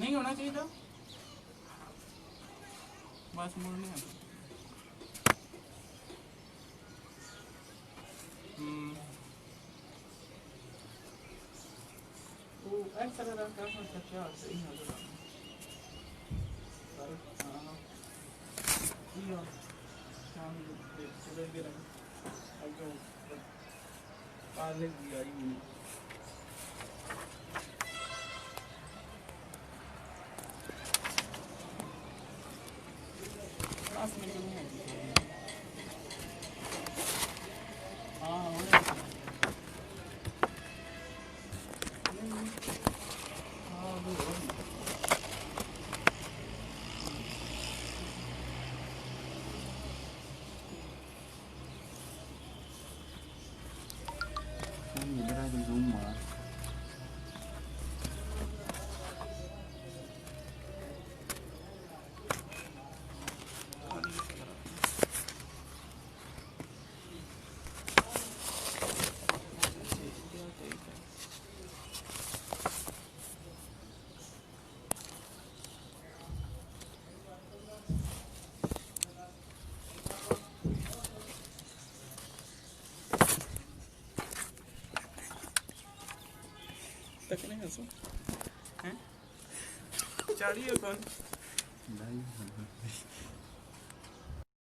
नहीं होना चाहिए था बस मोड़ नहीं आता वो ऐसा लगा क्या सही है iya yang sudah bilang agak paling dia ini pas meetingnya ini berada di rumah तक नहीं हंसो हैं चाड़िए कौन